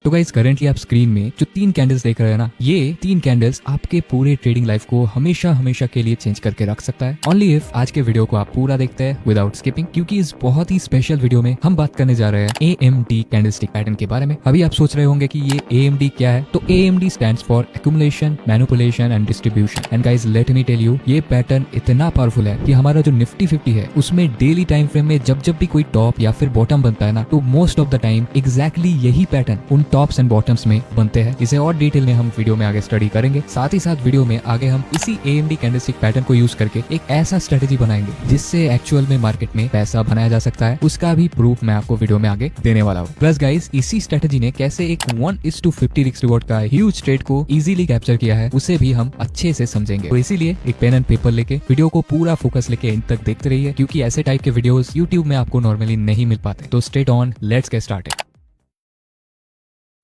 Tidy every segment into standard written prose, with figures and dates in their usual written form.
तो guys currently आप screen में जो 3 कैंडल्स देख रहे हैं ना, ये 3 कैंडल्स आपके पूरे ट्रेडिंग लाइफ को हमेशा हमेशा के लिए चेंज करके रख सकता है। ओनली इफ आज के वीडियो को आप पूरा देखते हैं विदाउट स्किपिंग, क्योंकि इस बहुत ही स्पेशल वीडियो में हम बात करने जा रहे हैं AMD कैंडलस्टिक पैटर्न के बारे में। अभी आप सोच रहे होंगे कि ये AMD क्या है, तो AMD stands for accumulation, manipulation and distribution. And guys let me tell you, ये पैटर्न इतना पावरफुल है कि हमारा जो निफ्टी 50 है उसमें डेली टाइम फ्रेम में जब जब भी कोई टॉप या फिर बॉटम बनता है ना, तो most of the time exactly यही पैटर्न उन टॉप्स एंड बॉटम्स में बनते हैं। इसे और डिटेल में हम वीडियो में आगे स्टडी करेंगे। साथ ही साथ वीडियो में आगे हम इसी AMD कैंडलस्टिक पैटर्न को यूज करके एक ऐसा स्ट्रेटेजी बनाएंगे जिससे एक्चुअल में मार्केट में पैसा बनाया जा सकता है। उसका भी प्रूफ मैं आपको वीडियो में आगे देने वाला हूँ। प्लस गाइस इसी स्ट्रेटेजी ने कैसे एक 1:50 रिस्क रिवॉर्ड का ह्यूज ट्रेड को इजीली कैप्चर किया है, उसे भी हम अच्छे से समझेंगे। तो इसीलिए एक पेन एंड पेपर लेके वीडियो को पूरा फोकस लेके इन तक देखते रहिए, क्योंकि ऐसे टाइप के वीडियोस यूट्यूब में आपको नॉर्मली नहीं मिल पाते। तो straight on, let's get started.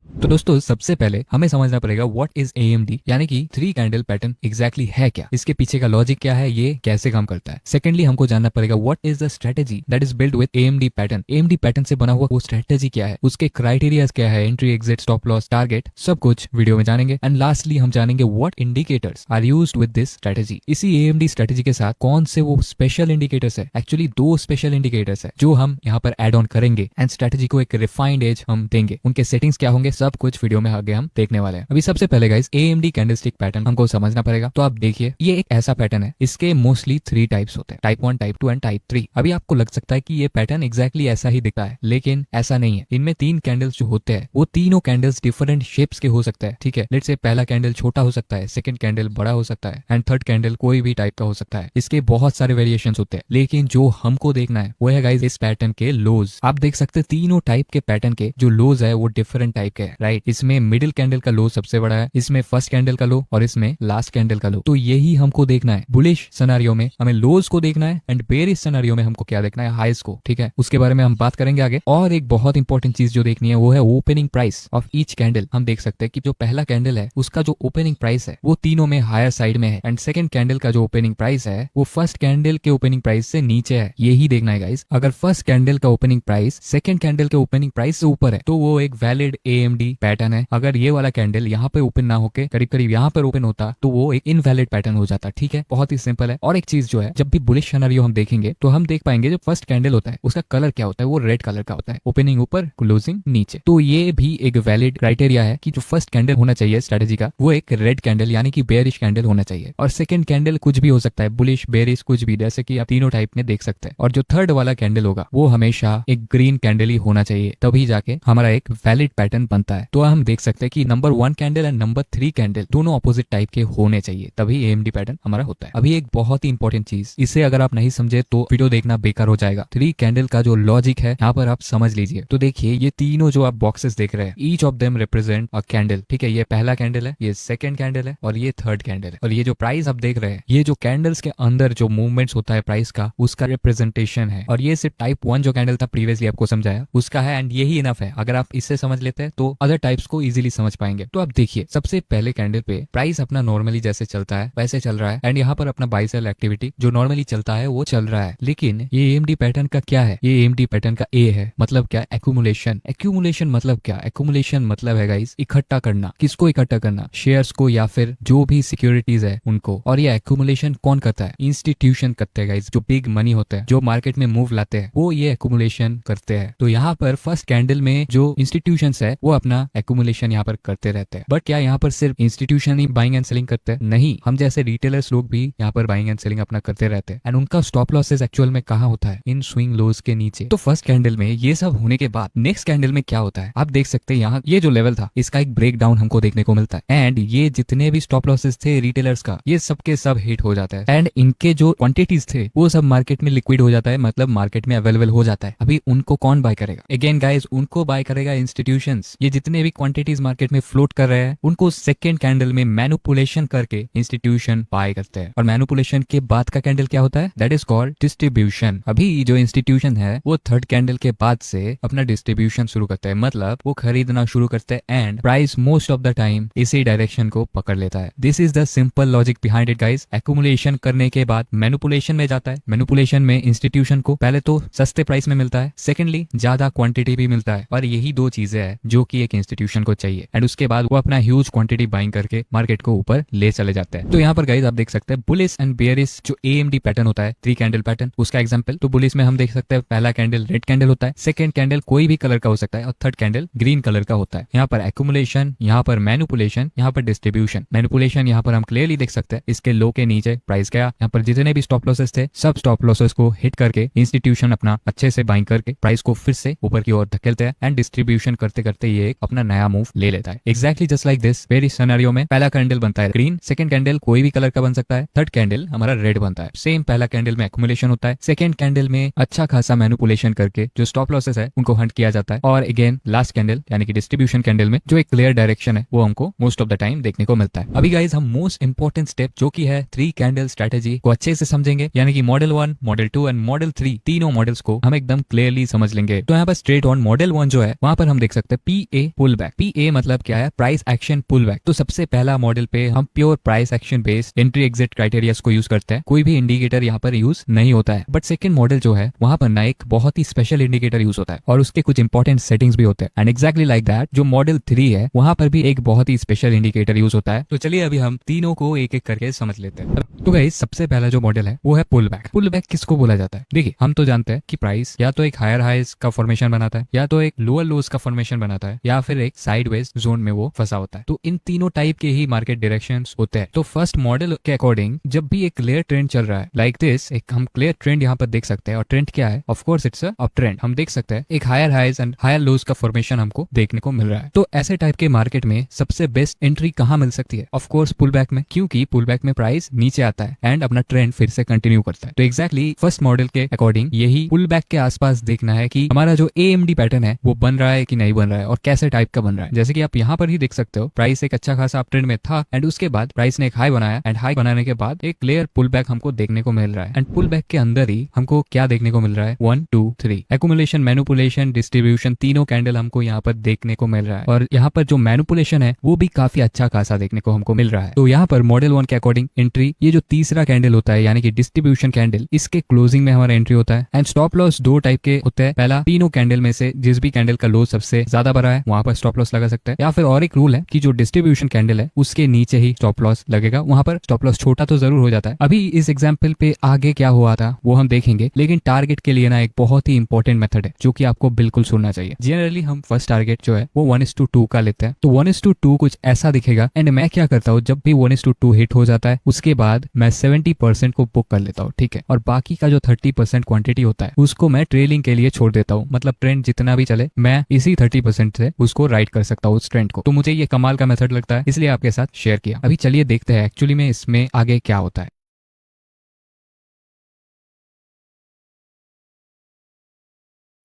तो दोस्तों सबसे पहले हमें समझना पड़ेगा व्हाट इज AMD, यानी कि 3 कैंडल पैटर्न एग्जैक्टली है क्या, इसके पीछे का लॉजिक क्या है, ये कैसे काम करता है। सेकेंडली हमको जानना पड़ेगा what is the strategy that is build with AMD pattern. AMD pattern से बना हुआ वो स्ट्रेटेजी क्या है, उसके क्राइटेरियाज क्या है, entry, exit, stop loss, target, सब कुछ वीडियो में जानेंगे। एंड लास्टली हम जानेंगे what indicators are used with this strategy. इसी AMD स्ट्रेटेजी के साथ कौन से वो स्पेशल इंडिकेटर्स है, एक्चुअली 2 स्पेशल इंडिकेटर्स है जो हम यहाँ पर एड ऑन करेंगे एंड स्ट्रेटेजी को एक रिफाइंड एज हम देंगे। उनके सेटिंग्स क्या होंगे, सब कुछ वीडियो में आगे हम देखने वाले हैं। अभी सबसे पहले गाइस AMD कैंडलस्टिक पैटर्न हमको समझना पड़ेगा। तो आप देखिए ये एक ऐसा पैटर्न है, इसके मोस्टली 3 टाइप्स होते हैं, टाइप 1, टाइप 2 एंड टाइप 3। अभी आपको लग सकता है कि ये पैटर्न एग्जैक्टली ऐसा ही दिखता है, लेकिन ऐसा नहीं है। इनमें 3 कैंडल्स जो होते हैं वो तीनों कैंडल्स डिफरेंट शेप्स के हो सकते हैं, ठीक है। लेट्स से पहला कैंडल छोटा हो सकता है, सेकंड कैंडल बड़ा हो सकता है एंड थर्ड कैंडल कोई भी टाइप का हो सकता है। इसके बहुत सारे वेरिएशंस होते हैं, लेकिन जो हमको देखना है वो है गाइस इस पैटर्न के लोज। आप देख सकते हैं तीनों टाइप के पैटर्न के जो लोज है वो डिफरेंट टाइप के है, राइट। इसमें मिडिल कैंडल का लो सबसे बड़ा है, इसमें फर्स्ट कैंडल का लो और इसमें लास्ट कैंडल का लो। तो यही हमको देखना है। बुलिश सिनेरियो में हमें लोज को देखना है एंड बेरिश सिनेरियो में हमको क्या देखना है, हाईज को, ठीक है। उसके बारे में हम बात करेंगे आगे। और एक बहुत इंपॉर्टेंट चीज जो देखनी है वो है opening price of each candle. हम देख सकते हैं कि जो पहला कैंडल है उसका जो ओपनिंग प्राइस है वो तीनों में हायर साइड में है एंड सेकंड कैंडल का जो ओपनिंग प्राइस है वो फर्स्ट कैंडल के ओपनिंग प्राइस से नीचे है। यही देखना है गाइस। अगर फर्स्ट कैंडल का ओपनिंग प्राइस सेकंड कैंडल के ओपनिंग प्राइस से ऊपर है तो वो एक वैलिड AMD पैटर्न है। अगर ये वाला कैंडल यहाँ पे ओपन ना होके करीब करीब यहाँ पर ओपन होता तो वो एक इनवैलिड पैटर्न हो जाता, ठीक है। बहुत ही सिंपल है। और एक चीज जो है, जब भी बुलिश सिनेरियो हम देखेंगे तो हम देख पाएंगे जो फर्स्ट कैंडल होता है उसका कलर क्या होता है, वो रेड कलर का होता है, ओपनिंग ऊपर क्लोजिंग नीचे। तो ये भी एक वैलिड क्राइटेरिया है कि जो फर्स्ट कैंडल होना चाहिए स्ट्रेटेजी का वो एक रेड कैंडल यानी कि बेयरिश कैंडल होना चाहिए। और सेकंड कैंडल कुछ भी हो सकता है, बुलिश, बेयरिश, कुछ भी, जैसे कि आप तीनों टाइप में देख सकते हैं। और जो थर्ड वाला कैंडल होगा वो हमेशा एक ग्रीन कैंडल ही होना चाहिए, तभी जाके हमारा एक वैलिड पैटर्न बनता है। तो हम देख सकते हैं कि number 1 candle and number 3 candle दोनों ऑपोजिट टाइप के होने चाहिए, तभी AMD पैटर्न हमारा होता है। अभी एक बहुत ही इंपॉर्टेंट चीज, इसे अगर आप नहीं समझे तो वीडियो देखना बेकार हो जाएगा। 3 कैंडल का जो लॉजिक है यहाँ पर आप समझ लीजिए। तो देखिए ये तीनों जो आप बॉक्सेस देख रहे हैं, each of them represent a candle, ठीक है। ये पहला कैंडल है, ये सेकंड कैंडल है और ये थर्ड कैंडल है। और ये जो प्राइस आप देख रहे हैं, ये जो कैंडल्स के अंदर जो मूवमेंट्स होता है प्राइस का, उसका रिप्रेजेंटेशन है। और ये सिर्फ टाइप 1 जो कैंडल था प्रीवियसली आपको समझाया उसका है एंड यही इनफ है। अगर आप इससे समझ लेते हैं तो अदर टाइप्स को इजीली समझ पाएंगे। तो आप देखिए सबसे पहले कैंडल पे प्राइस अपना नॉर्मली जैसे चलता है वैसे चल रहा है एंड यहाँ पर अपना बाय सेल एक्टिविटी जो नॉर्मली चलता है वो चल रहा है। लेकिन ये AMD पैटर्न का क्या है, ये AMD पैटर्न का A है। मतलब क्या, एक्यूमुलेशन। एक्यूमुलेशन मतलब क्या, एक्यूमुलेशन मतलब है गाइस इकट्ठा करना। किसको इकट्ठा करना, शेयर्स को या फिर जो भी सिक्योरिटीज है उनको। और ये एक्यूमुलेशन कौन करता है, इंस्टीट्यूशन करते हैं गाइस। जो बिग मनी होता है, जो मार्केट में मूव लाते हैं, वो ये एक्यूमुलेशन करते हैं। तो यहाँ पर फर्स्ट कैंडल में जो इंस्टीट्यूशंस है वो अपना एक्यूमुलेशन यहाँ पर करते रहते हैं। बट क्या यहाँ पर सिर्फ institution he buying and selling करते हैं, नहीं, हम जैसे रिटेलर्स लोग भी यहाँ पर बाइंग एंड सेलिंग अपना करते रहते हैं। एंड उनका स्टॉप लॉसेस एक्चुअल में कहाँ होता है, इन स्विंग लोज के नीचे। तो फर्स्ट कैंडल में ये सब होने के बाद नेक्स्ट कैंडल में क्या होता है, आप देख सकते हैं यहाँ ये जो लेवल था इसका एक ब्रेक डाउन हमको देखने को मिलता है एंड ये जितने भी स्टॉप लॉसेस थे रिटेलर्स का, ये सबके सब हिट हो जाता है एंड इनके जो क्वांटिटीज थे वो सब मार्केट में लिक्विड हो जाता है, मतलब मार्केट में अवेलेबल हो जाता है। अभी उनको कौन बाय करेगा, अगेन गाइस उनको बाय करेगा इंस्टीट्यूशंस। ये जितने भी क्वांटिटीज मार्केट में फ्लोट कर रहे हैं उनको सेकेंड कैंडल में मैनिपुलेशन करके इंस्टीट्यूशन बाय करते हैं। और मैनिपुलेशन के बाद का कैंडल क्या होता है, दैट इज कॉल्ड डिस्ट्रीब्यूशन। अभी जो इंस्टीट्यूशन है वो थर्ड कैंडल के बाद से अपना डिस्ट्रीब्यूशन शुरू करते हैं, मतलब वो खरीदना शुरू करते हैं and price most of the time इसी डायरेक्शन को पकड़ लेता है। This is the simple logic behind it guys. Accumulation करने के बाद मैनिपुलेशन में जाता है। मैनिपुलेशन में इंस्टीट्यूशन को पहले तो सस्ते प्राइस में मिलता है, सेकेंडली ज्यादा क्वांटिटी भी मिलता है। और यही 2 चीजें हैं जो कि एक के इंस्टीट्यूशन को चाहिए एंड उसके बाद वो अपना ह्यूज क्वांटिटी बाइंग करके मार्केट को ऊपर ले चले जाते हैं। तो यहाँ पर गाइस आप देख सकते हैं बुलिश एंड बेयरिश जो AMD पैटर्न होता है 3 कैंडल पैटर्न, उसका एग्जांपल तो बुलिश में हम देख सकते हैं पहला कैंडल रेड कैंडल होता है, सेकंड कैंडल कोई भी कलर का हो सकता है और थर्ड कैंडल ग्रीन कलर का होता है। यहाँ पर एक्यूमुलेशन, यहाँ पर मैनिपुलेशन, यहाँ पर डिस्ट्रीब्यूशन। मैनिपुलेशन यहाँ पर हम क्लियरली देख सकते हैं इसके लो के नीचे प्राइस गया, यहाँ पर जितने भी स्टॉप लॉसेस थे सब स्टॉप लॉसेस को हिट करके इंस्टीट्यूशन अपना अच्छे से बाइंग करके प्राइस को फिर से ऊपर की ओर धकेलते हैं एंड डिस्ट्रीब्यूशन करते करते ये एक अपना नया मूव ले लेता है। Exactly just like this very scenario में पहला कैंडल बनता है ग्रीन, सेकंड कैंडल कोई भी कलर का बन सकता है, थर्ड कैंडल हमारा रेड बनता है। सेम पहला कैंडल में एक्यूमुलेशन होता है, सेकंड कैंडल में अच्छा खासा मैनिपुलेशन करके जो स्टॉप लॉसेस है उनको हंट किया जाता है और अगेन लास्ट कैंडल यानी कि डिस्ट्रीब्यूशन कैंडल में जो एक क्लियर डायरेक्शन है वो हमको मोस्ट ऑफ द टाइम देखने को मिलता है। अभी गाइस हम मोस्ट इंपोर्टेंट स्टेप जो कि है 3 कैंडल स्ट्रेटेजी को अच्छे से समझेंगे, यानी कि मॉडल 1, मॉडल 2 एंड मॉडल 3 तीनों मॉडल्स को हम एकदम क्लियरली समझ लेंगे। तो यहाँ पर स्ट्रेट ऑन मॉडल 1 जो है वहां पर हम देख सकते हैं PA पुल बैक। PA मतलब क्या है? Price action pull back. तो सबसे पहला मॉडल पे हम pure price action based entry exit criteria को यूज करते हैं, कोई भी इंडिकेटर यहाँ पर यूज नहीं होता है। बट सेकंड मॉडल जो है वहां पर ना एक बहुत ही स्पेशल इंडिकेटर यूज होता है और उसके कुछ इंपॉर्टेंट सेटिंग्स भी होते हैं एंड एक्जैक्टली लाइक दैट जो मॉडल 3 है वहां पर भी एक बहुत ही स्पेशल इंडिकेटर यूज होता है। तो चलिए अभी हम तीनों को एक एक करके समझ लेते हैं। तो गाइस सबसे पहला जो मॉडल है वो है पुल बैक। पुल बैक किसको बोला जाता है? देखिए हम तो जानते हैं कि प्राइस या तो एक हायर हाइज का फॉर्मेशन बनाता है, या तो एक लोअर लोज का फॉर्मेशन बनाता है, या फिर एक साइडवेज जोन में वो फंसा होता है। तो इन तीनों टाइप के ही मार्केट डायरेक्शंस होते हैं। तो फर्स्ट मॉडल के अकॉर्डिंग जब भी एक क्लियर ट्रेंड चल रहा है लाइक दिस, एक हम क्लियर ट्रेंड यहाँ पर देख सकते हैं और ट्रेंड क्या है? Of course it's up trend. हम देख सकते हैं एक higher highs and higher lows का फॉर्मेशन हमको देखने को मिल रहा है। तो ऐसे टाइप के मार्केट में सबसे बेस्ट एंट्री कहाँ मिल सकती है? ऑफ कोर्स पुल बैक में, क्योंकि पुल बैक में प्राइस नीचे आता है एंड अपना ट्रेंड फिर से कंटिन्यू करता है। तो एग्जैक्टली फर्स्ट मॉडल के अकॉर्डिंग यही पुल बैक के आसपास देखना है कि हमारा जो AMD पैटर्न है वो बन रहा है कि नहीं बन रहा है और कैसे टाइप का बन रहा है। जैसे कि आप यहाँ पर ही देख सकते हो प्राइस एक अच्छा खासा अप ट्रेंड में था एंड उसके बाद प्राइस ने एक हाई बनाया एंड हाई बनाने के बाद एक क्लियर पुल बैक हमको देखने को मिल रहा है एंड पुल बैक के अंदर ही हमको क्या देखने को मिल रहा है? 1 2 3 एक्यूमुलेशन, मैनिपुलेशन, डिस्ट्रीब्यूशन तीनों कैंडल हमको यहाँ पर देखने को मिल रहा है और यहाँ पर जो मैनिपुलेशन है वो भी काफी अच्छा खासा देखने को हमको मिल रहा है। तो यहाँ पर मॉडल 1 के अकॉर्डिंग एंट्री ये जो तीसरा कैंडल होता है यानी कि डिस्ट्रीब्यूशन कैंडल, इसके क्लोजिंग में हमारा एंट्री होता है एंड स्टॉप लॉस 2 टाइप के होते हैं। पहला, तीनों कैंडल में से जिस भी कैंडल का लो सबसे ज्यादा बड़ा है वहां पर स्टॉप लॉस लगा सकता है, या फिर और एक रूल है कि जो डिस्ट्रीब्यूशन कैंडल है उसके नीचे ही स्टॉप लॉस लगेगा, वहां पर स्टॉप लॉस छोटा तो जरूर हो जाता है। अभी इस एग्जाम्पल पे आगे क्या हुआ था वो हम देखेंगे, लेकिन टारगेट के लिए ना एक बहुत ही इंपॉर्टेंट मेथड है जो कि आपको बिल्कुल सुनना चाहिए। जनरली हम फर्स्ट टारगेट जो है वो 1:2 का लेते हैं। तो 1:2 कुछ ऐसा दिखेगा एंड मैं क्या करता हूँ जब भी 1:2 हिट हो जाता है उसके बाद मैं 70% को बुक कर लेता हूँ, ठीक है, और बाकी का जो 30% क्वांटिटी होता है उसको मैं ट्रेलिंग के लिए छोड़ देता हूँ। मतलब ट्रेंड जितना भी चले मैं इसी 30% से उसको राइड कर सकता हूँ उस ट्रेंड को। तो मुझे ये कमाल का मेथड लगता है इसलिए आपके साथ शेयर किया। अभी चलिए देखते हैं एक्चुअली में इसमें आगे क्या होता है।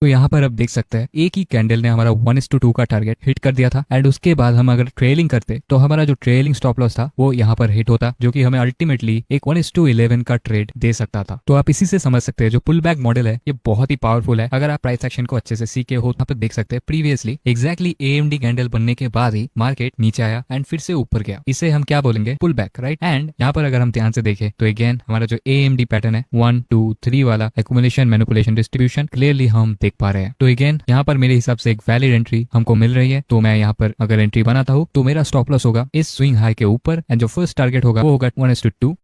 तो यहाँ पर अब देख सकते हैं एक ही कैंडल ने हमारा 1:2 का टारगेट हिट कर दिया था एंड उसके बाद हम अगर ट्रेलिंग करते तो हमारा जो ट्रेलिंग स्टॉप लॉस था वो यहाँ पर हिट होता, जो कि हमें अल्टीमेटली एक 1:11 का ट्रेड दे सकता था। तो आप इसी से समझ सकते हैं जो पुल बैक मॉडल है ये बहुत ही पावरफुल है। अगर आप प्राइस एक्शन को अच्छे से सीखे हो यहाँ पर देख सकते हैं प्रीवियसली एग्जैक्टली AMD कैंडल बनने के बाद ही मार्केट नीचे आया एंड फिर से ऊपर गया, इसे हम क्या बोलेंगे? Pull back, right. एंड यहाँ पर अगर हम ध्यान से देखें तो अगेन हमारा जो AMD पैटर्न है 1 2 3 वाला एक्यूमुलेशन, मैनिपुलेशन, डिस्ट्रीब्यूशन क्लियरली हम देख पा रहे हैं। तो अगेन यहाँ पर मेरे हिसाब से एक वैलिड एंट्री हमको मिल रही है। तो मैं यहाँ पर अगर एंट्री बनाता हूँ तो मेरा स्टॉप लॉस होगा इस स्विंग हाई के ऊपर एंड जो फर्स्ट टारगेट होगा वो होगा 1:2।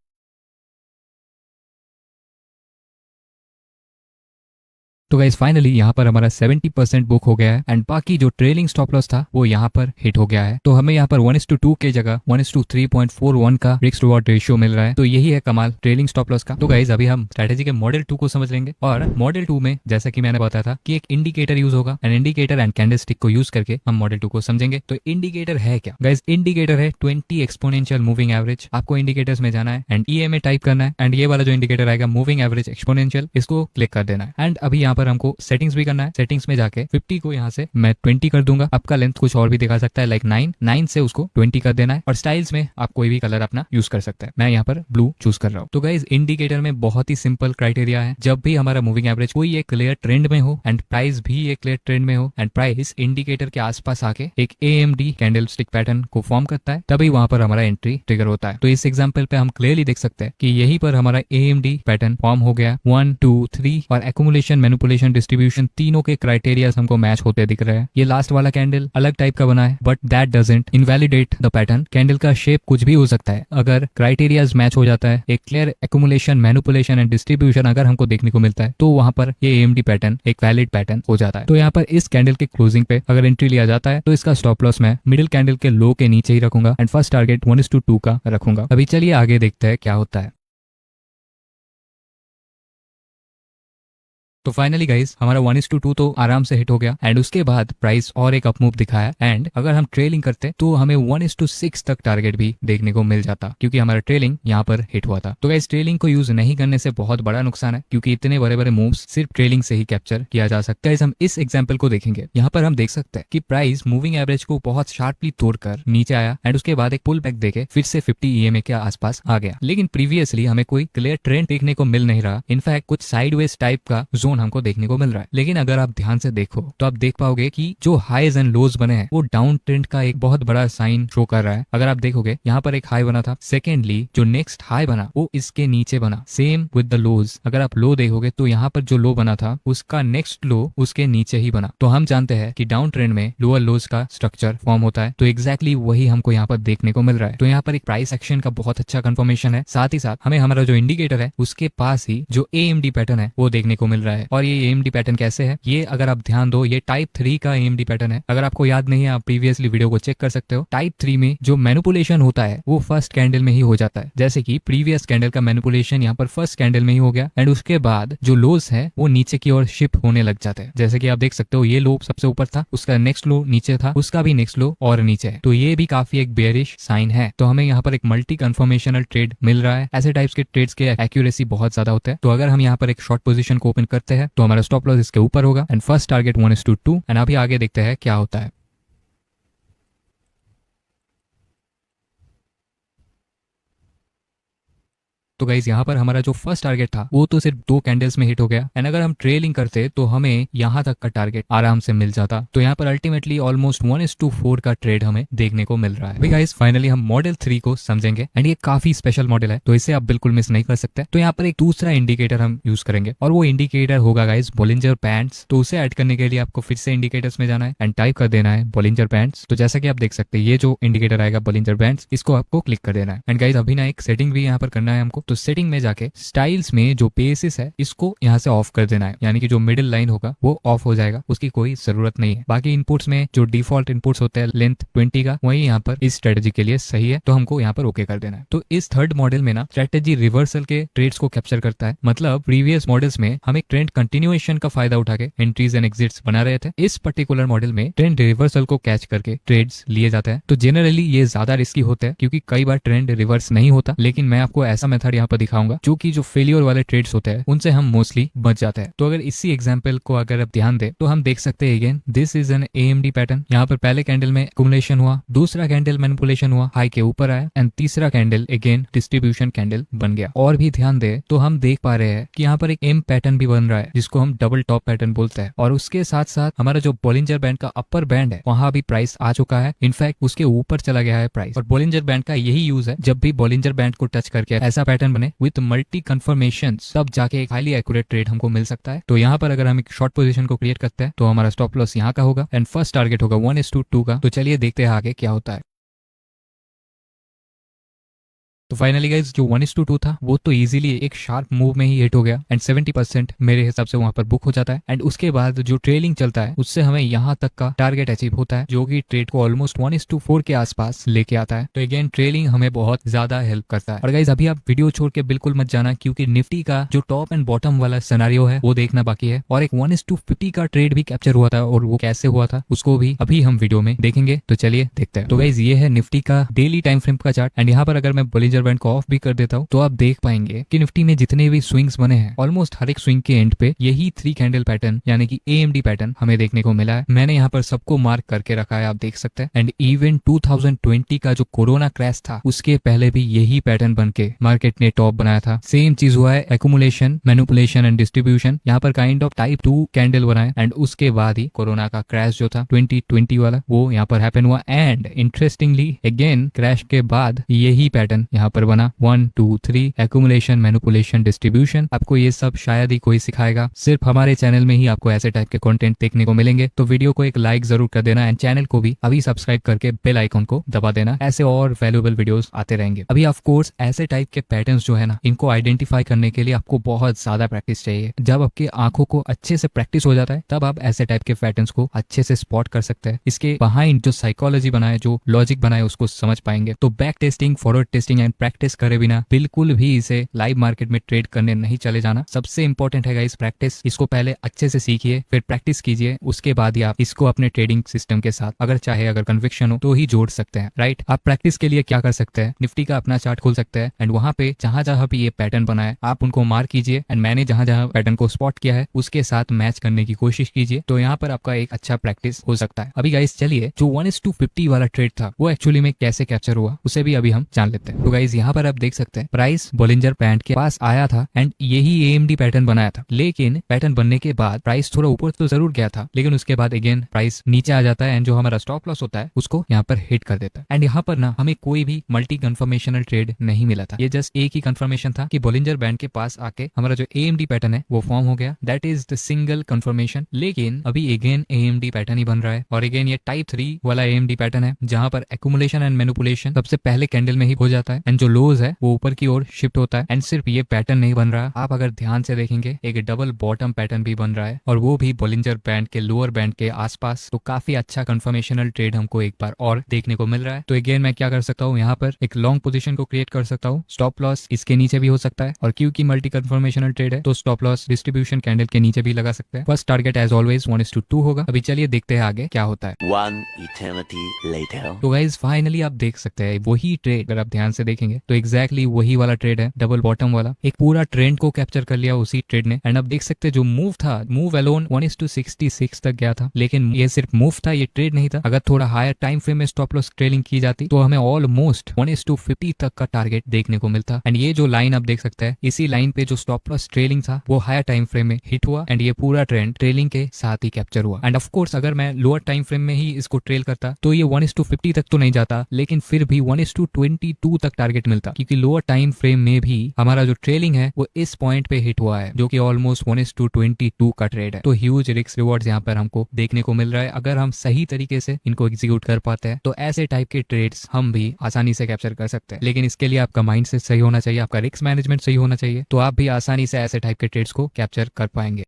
तो गाइस फाइनली यहाँ पर हमारा 70% बुक हो गया है एंड बाकी जो ट्रेलिंग स्टॉप लॉस था वो यहाँ पर हिट हो गया है। तो हमें यहाँ पर 1:2 के जगह 1:3.41 का रिस्क रिवॉर्ड रेशियो मिल रहा है। तो यही है कमाल ट्रेलिंग स्टॉप लॉस का। तो गाइस अभी हम स्ट्रेटेजी के मॉडल 2 को समझ लेंगे और मॉडल 2 में जैसा कि मैंने बताया था कि एक इंडिकेटर यूज होगा एंड इंडिकेटर एंड कैंडलस्टिक को यूज करके हम मॉडल 2 को समझेंगे। तो इंडिकेटर है क्या गाइस? इंडिकेटर है 20 एक्सपोनेंशियल मूविंग एवरेज। आपको इंडिकेटर्स में जाना है एंड EMA टाइप करना है एंड ये वाला जो इंडिकेटर आएगा मूविंग एवरेज एक्सपोनेंशियल, इसको क्लिक कर देना है। एंड अभी यहाँ पर हमको सेटिंग्स भी करना है। सेटिंग्स में जाके 50 को यहाँ से मैं 20 कर दूंगा। आपका लेंथ कुछ और भी दिखा सकता है लाइक 9 से उसको 20 कर देना है और स्टाइल्स में आप कोई भी कलर अपना यूज कर सकते हैं। मैं यहाँ पर ब्लू चूज कर रहा हूँ। तो गाइस इंडिकेटर में बहुत ही सिंपल क्राइटेरिया है, जब भी हमारा मूविंग एवरेज कोई एक क्लियर ट्रेंड में हो एंड प्राइस भी एक क्लियर ट्रेंड में हो एंड प्राइस इंडिकेटर के आसपास आके एक AMD कैंडल स्टिक पैटर्न को फॉर्म करता है, तभी वहां पर हमारा एंट्री ट्रिगर होता है। तो इस एग्जाम्पल पे हम क्लियरली देख सकते हैं कि यही पर हमारा AMD पैटर्न फॉर्म हो गया 1 2 3 और एक्यूमुलेशन, मैनिपुलेशन मैनिपुलेशन, डिस्ट्रीब्यूशन, तीनों के क्राइटेरिया हमको मैच होते दिख रहे हैं। ये लास्ट वाला कैंडल अलग टाइप का बना है, but that doesn't invalidate the pattern. Candle का शेप कुछ भी हो सकता है, अगर क्राइटेरियाज मैच हो जाता है, एक clear accumulation, manipulation and distribution अगर हमको देखने को मिलता है, तो वहां पर ये एएमडी पैटर्न एक वैलिड पैटर्न हो जाता है। तो यहाँ पर इस कैंडल के क्लोजिंग पे अगर एंट्री लिया जाता है तो इसका स्टॉप लॉस मैं मिडिल कैंडल के लो के नीचे ही रखूंगा एंड फर्स्ट टारगेट 1:2 का रखूंगा। अभी चलिए आगे देखते हैं क्या होता है। तो फाइनली गाइस हमारा 1:2 तो आराम से हिट हो गया एंड उसके बाद प्राइस और एक अप मूव दिखाया एंड अगर हम ट्रेलिंग करते तो हमें 1:6 तक टारगेट भी देखने को मिल जाता, क्योंकि हमारा ट्रेलिंग यहाँ पर हिट हुआ था। तो गाइस ट्रेलिंग को यूज नहीं करने से बहुत बड़ा नुकसान है, क्योंकि इतने बड़े बड़े मूव्स सिर्फ ट्रेलिंग से ही कैप्चर किया जा सकता है। हम इस एग्जाम्पल को देखेंगे, यहाँ पर हम देख सकते हैं कि प्राइस मूविंग एवरेज को बहुत शार्पली तोड़कर नीचे आया एंड उसके बाद एक पुल बैक देके फिर से 50 EMA के आसपास आ गया। लेकिन प्रीवियसली हमें कोई क्लियर ट्रेंड देखने को मिल नहीं रहा, इनफैक्ट कुछ साइडवेज टाइप का जोन हमको देखने को मिल रहा है। लेकिन अगर आप ध्यान से देखो तो आप देख पाओगे कि जो हाईज एंड लोज बने हैं वो डाउन ट्रेंड का एक बहुत बड़ा साइन शो कर रहा है। अगर आप देखोगे यहाँ पर एक हाई बना था, सेकेंडली जो नेक्स्ट हाई बना वो इसके नीचे बना, सेम विद द लोज। अगर आप लो देखोगे तो यहाँ पर जो लो बना था उसका नेक्स्ट लो उसके नीचे ही बना। तो हम जानते हैं कि डाउन ट्रेंड में लोअर लोज का स्ट्रक्चर फॉर्म होता है, तो एग्जैक्टली वही हमको यहाँ पर देखने को मिल रहा है। तो यहाँ पर एक प्राइस एक्शन का बहुत अच्छा कंफर्मेशन है, साथ ही साथ हमें हमारा जो इंडिकेटर है उसके पास ही जो एएमडी पैटर्न है वो देखने को मिल रहा है। और ये एएमडी पैटर्न कैसे है, ये अगर आप ध्यान दो ये टाइप 3 का एएमडी पैटर्न है। अगर आपको याद नहीं है आप प्रीवियसली वीडियो को चेक कर सकते हो। टाइप 3 में जो मैनिपुलेशन होता है वो फर्स्ट कैंडल में ही हो जाता है, जैसे कि प्रीवियस कैंडल का मैनिपुलेशन यहाँ पर फर्स्ट कैंडल में ही हो गया एंड उसके बाद जो लोस है वो नीचे की ओर शिफ्ट होने लग जाते हैं। जैसे कि आप देख सकते हो ये लो सबसे ऊपर था, उसका नेक्स्ट लो नीचे था, उसका भी नेक्स्ट लो और नीचे है। तो ये भी काफी एक बेयरिश साइन है। तो हमें यहाँ पर एक मल्टी कन्फर्मेशनल ट्रेड मिल रहा है। ऐसे टाइप्स के ट्रेड्स के एक्यूरेसी बहुत ज्यादा होते हैं। तो अगर हम यहाँ पर एक शॉर्ट पोजीशन को ओपन करते हैं तो हमारा स्टॉप लॉस इसके ऊपर होगा एंड फर्स्ट टारगेट 1:2 एंड अभी आगे देखते हैं क्या होता है। तो गाइज यहाँ पर हमारा जो फर्स्ट टारगेट था वो तो सिर्फ 2 कैंडल्स में हिट हो गया एंड अगर हम ट्रेलिंग करते तो हमें यहाँ तक का टारगेट आराम से मिल जाता। तो यहाँ पर अल्टीमेटली ऑलमोस्ट 1:4 का ट्रेड हमें देखने को मिल रहा है। गाइज फाइनली हम मॉडल 3 को समझेंगे एंड ये काफी स्पेशल मॉडल है, तो इसे आप बिल्कुल मिस नहीं कर सकते। तो यहाँ पर एक दूसरा इंडिकेटर हम यूज करेंगे और वो इंडिकेटर होगा गाइज बोलिंजर बैंड्स। तो उसे ऐड करने के लिए आपको फिर से इंडिकेटर्स में जाना है एंड टाइप कर देना है बोलिंजर बैंड्स। तो जैसा कि आप देख सकते हैं ये जो इंडिकेटर आएगा बोलिंजर बैंड्स, इसको आपको क्लिक कर देना है एंड गाइज अभी ना एक सेटिंग भी यहाँ पर करना है हमको। तो सेटिंग में जाके स्टाइल्स में जो पेसिस है इसको यहाँ से ऑफ कर देना है, यानी कि जो मिडिल लाइन होगा वो ऑफ हो जाएगा, उसकी कोई जरूरत नहीं है। बाकी इनपुट्स में जो डिफॉल्ट इनपुट्स होते हैं लेंथ 20 का, वही यहाँ पर इस स्ट्रेटेजी के लिए सही है, तो हमको यहाँ पर ओके कर देना है। तो इस थर्ड मॉडल में ना स्ट्रेटेजी रिवर्सल के ट्रेड्स को कैप्चर करता है। मतलब प्रीवियस मॉडल्स में हम एक ट्रेंड कंटिन्यूएशन का फायदा उठा के एंट्रीज एंड एग्जिट्स बना रहे थे, इस पर्टिकुलर मॉडल में ट्रेंड रिवर्सल को कैच करके ट्रेड्स लिए जाते हैं। तो जनरली ये ज्यादा रिस्की होते हैं क्योंकि कई बार ट्रेंड रिवर्स नहीं होता, लेकिन मैं आपको ऐसा मेथड यहाँ पर दिखाऊंगा जो कि जो फेलियर वाले ट्रेड्स होते हैं उनसे हम मोस्टली बच जाते हैं। तो अगर इसी एग्जांपल को अगर आप ध्यान दे तो हम देख सकते हैं again this is an AMD pattern. यहाँ पर पहले कैंडल में एक्यूमुलेशन हुआ, दूसरा कैंडल मैनिपुलेशन हुआ, हाई के ऊपर आया एंड तीसरा कैंडल अगेन डिस्ट्रीब्यूशन कैंडल बन गया। और भी ध्यान दे तो हम देख पा रहे हैं कि यहाँ पर एक एम पैटर्न भी बन रहा है जिसको हम डबल टॉप पैटर्न बोलते हैं। और उसके साथ साथ हमारा जो बोलिंजर बैंड का अपर बैंड है वहां भी प्राइस आ चुका है, इनफैक्ट उसके ऊपर चला गया है प्राइस। और बोलिंजर बैंड का यही यूज है, जब भी बोलिंजर बैंड को टच करके ऐसा पैटर्न बने विथ मल्टी कन्फर्मेशन, तब जाके एक हाईली एक्यूरेट ट्रेड हमको मिल सकता है। तो यहाँ पर अगर हम एक शॉर्ट पोजीशन को क्रिएट करते हैं तो हमारा स्टॉप लॉस यहाँ का होगा एंड फर्स्ट टारगेट होगा 1:2 का। तो चलिए देखते हैं आगे क्या होता है। तो फाइनली गाइज जो 1:2 था वो तो इजीली एक शार्प मूव में ही हिट हो गया एंड 70% मेरे हिसाब से वहां पर बुक हो जाता है। एंड उसके बाद जो ट्रेलिंग चलता है उससे हमें यहाँ तक का टारगेट अचीव होता है, जो कि ट्रेड को ऑलमोस्ट 1:4 के आसपास लेके आता है। तो अगेन ट्रेलिंग हमें बहुत ज्यादा हेल्प करता है। और गाइज अभी आप वीडियो छोड़ के बिल्कुल मत जाना, क्योंकि निफ्टी का जो टॉप एंड बॉटम वाला सिनेरियो है वो देखना बाकी है। और एक 1:50 का ट्रेड भी कैप्चर हुआ था और वो कैसे हुआ था उसको भी अभी हम वीडियो में देखेंगे। तो चलिए देखते हैं। तो गाइज ये है निफ्टी का डेली टाइम फ्रेम का चार्ट एंड यहाँ पर अगर मैं बोलिंजर बैंड को ऑफ भी कर देता हूँ तो आप देख पाएंगे कि निफ्टी में जितने भी स्विंग्स बने हैं ऑलमोस्ट हर एक स्विंग के एंड पे यही 3 कैंडल पैटर्न यानी कि एएमडी पैटर्न हमें देखने को मिला है। मैंने यहाँ पर सबको मार्क करके रखा है, आप देख सकते हैं। एंड इवन 2020 का जो कोरोना क्रैश था उसके पहले भी यही पैटर्न बन के मार्केट ने टॉप बनाया था। सेम चीज हुआ है एक्यूमुलेशन, मैनिपुलेशन एंड डिस्ट्रीब्यूशन, यहाँ पर काइंड ऑफ टाइप 2 कैंडल बनाए एंड उसके बाद ही कोरोना का क्रैश जो था 2020 वाला वो यहाँ पर हैपन हुआ। एंड इंटरेस्टिंगली अगेन क्रैश के बाद यही पैटर्न यहाँ यहाँ पर बना 1 2 3 एक्यूमुलेशन, मैनिपुलेशन, डिस्ट्रीब्यूशन। आपको ये सब शायद ही कोई सिखाएगा, सिर्फ हमारे चैनल में ही आपको ऐसे टाइप के कंटेंट देखने को मिलेंगे। तो वीडियो को एक लाइक जरूर कर देना एंड चैनल को भी अभी सब्सक्राइब करके बेल आइकन को दबा देना, ऐसे और वैल्यूएबल वीडियोस आते रहेंगे। अभी ऑफ कोर्स ऐसे टाइप के पैटर्न्स जो है ना, इनको आइडेंटिफाई करने के लिए आपको बहुत ज्यादा प्रैक्टिस चाहिए। जब आपके आंखों को अच्छे से प्रैक्टिस हो जाता है तब आप ऐसे टाइप के पैटर्न्स को अच्छे से स्पॉट कर सकते हैं। इसके बिहाइंड जो साइकोलॉजी बनाए, जो लॉजिक बनाए, उसको समझ पाएंगे। तो back testing, forward testing and practice करे बिना बिल्कुल भी इसे लाइव मार्केट में ट्रेड करने नहीं चले जाना। सबसे इंपॉर्टेंट है गाइस प्रैक्टिस। इसको पहले अच्छे से सीखिए, फिर प्रैक्टिस कीजिए, उसके बाद ही आप इसको अपने ट्रेडिंग सिस्टम के साथ अगर कन्विक्शन हो तो ही जोड़ सकते हैं, राइट। आप प्रैक्टिस के लिए क्या कर सकते हैं, निफ्टी का अपना चार्ट खोल सकते हैं एंड वहां पे जहां जहां भी ये पैटर्न बना है आप उनको मार्क कीजिए एंड मैंने जहां जहां पैटर्न को स्पॉट किया है उसके साथ मैच करने की कोशिश कीजिए। तो यहाँ पर आपका एक अच्छा प्रैक्टिस हो सकता है। अभी गाइस चलिए जो 1:50 वाला ट्रेड था वो एक्चुअली में कैसे कैप्चर हुआ उसे भी अभी हम जान लेते हैं। तो गाइस यहाँ पर आप देख सकते हैं प्राइस बोलिंजर बैंड के पास आया था एंड यही एएमडी पैटर्न बनाया था, लेकिन पैटर्न बनने के बाद प्राइस थोड़ा ऊपर तो जरूर गया था, लेकिन उसके बाद अगेन प्राइस नीचे आ जाता है एंड जो हमारा स्टॉप लॉस होता है उसको यहाँ पर हिट कर देता है। एंड यहाँ पर ना हमें कोई भी मल्टी कन्फर्मेशनल ट्रेड नहीं मिला था, ये जस्ट एक ही कंफर्मेशन था कि बोलिंजर बैंड के पास आके हमारा जो एएमडी पैटर्न है वो फॉर्म हो गया, that is the single confirmation. लेकिन अभी अगेन एएमडी पैटर्न ही बन रहा है और अगेन ये टाइप 3 वाला एएमडी पैटर्न है जहां पर एक्यूमुलेशन एंड मैनिपुलेशन सबसे पहले कैंडल में ही हो जाता है एंड जो लोज है वो ऊपर की ओर शिफ्ट होता है। एंड सिर्फ ये पैटर्न नहीं बन रहा, आप अगर ध्यान से देखेंगे एक डबल बॉटम पैटर्न भी बन रहा है और वो भी बोलिंजर बैंड के लोअर बैंड के आसपास। तो काफी अच्छा कंफर्मेशनल ट्रेड हमको एक बार और देखने को मिल रहा है। तो अगेन मैं क्या कर सकता हूँ, यहाँ पर एक लॉन्ग पोजीशन को क्रिएट कर सकता हूँ, स्टॉप लॉस इसके नीचे भी हो सकता है और क्योंकि मल्टी कंफर्मेशनल ट्रेड है तो स्टॉप लॉस डिस्ट्रीब्यूशन कैंडल के नीचे भी लगा सकते हैं। फर्स्ट टारगेट एज ऑलवेज 1:2 होगा। अभी चलिए देखते हैं आगे क्या होता है। One eternity later. तो गाइज फाइनली आप देख सकते हैं वही ट्रेड, अगर आप ध्यान से देखेंगे तो एग्जैक्टली वही वाला ट्रेड है, डबल बॉटम वाला। एक पूरा ट्रेंड को कैप्चर कर लिया उसी ट्रेड ने एंड आप देख सकते हैं जो मूव था, मूव अलोन 1:66 तक गया था, लेकिन ये सिर्फ मूव था, ये ट्रेड नहीं था। अगर थोड़ा हायर टाइम फ्रेम में स्टॉप लॉस ट्रेलिंग की जाती तो हमें ऑलमोस्ट 1:50 तक का टारगेट देखने को मिलता। एंड ये जो लाइन आप देख सकते हैं, इसी लाइन पे जो स्टॉप लॉस ट्रेलिंग था वो हायर टाइम फ्रेम में हिट हुआ एंड ये पूरा ट्रेंड ट्रेलिंग के साथ ही कैप्चर हुआ। एंड ऑफ कोर्स अगर मैं लोअर टाइम फ्रेम में ही इसको ट्रेल करता तो ये 1:50 तक तो नहीं जाता, लेकिन फिर भी 1:22 तक टारगेट मिलता, क्योंकि लोअर टाइम फ्रेम में भी हमारा जो ट्रेलिंग है वो इस पॉइंट पे हिट हुआ है जो कि ऑलमोस्ट 1:22 का ट्रेड है। तो ह्यूज रिस्क रिवॉर्ड्स यहाँ पर हमको देखने को मिल रहा है। अगर हम सही तरीके से इनको एग्जीक्यूट कर पाते हैं तो ऐसे टाइप के ट्रेड्स हम भी आसानी से कैप्चर कर सकते हैं, लेकिन इसके लिए आपका माइंडसेट सही होना चाहिए, आपका रिस्क मैनेजमेंट सही होना चाहिए, तो आप भी आसानी से ऐसे टाइप के ट्रेड्स को कैप्चर कर पाएंगे।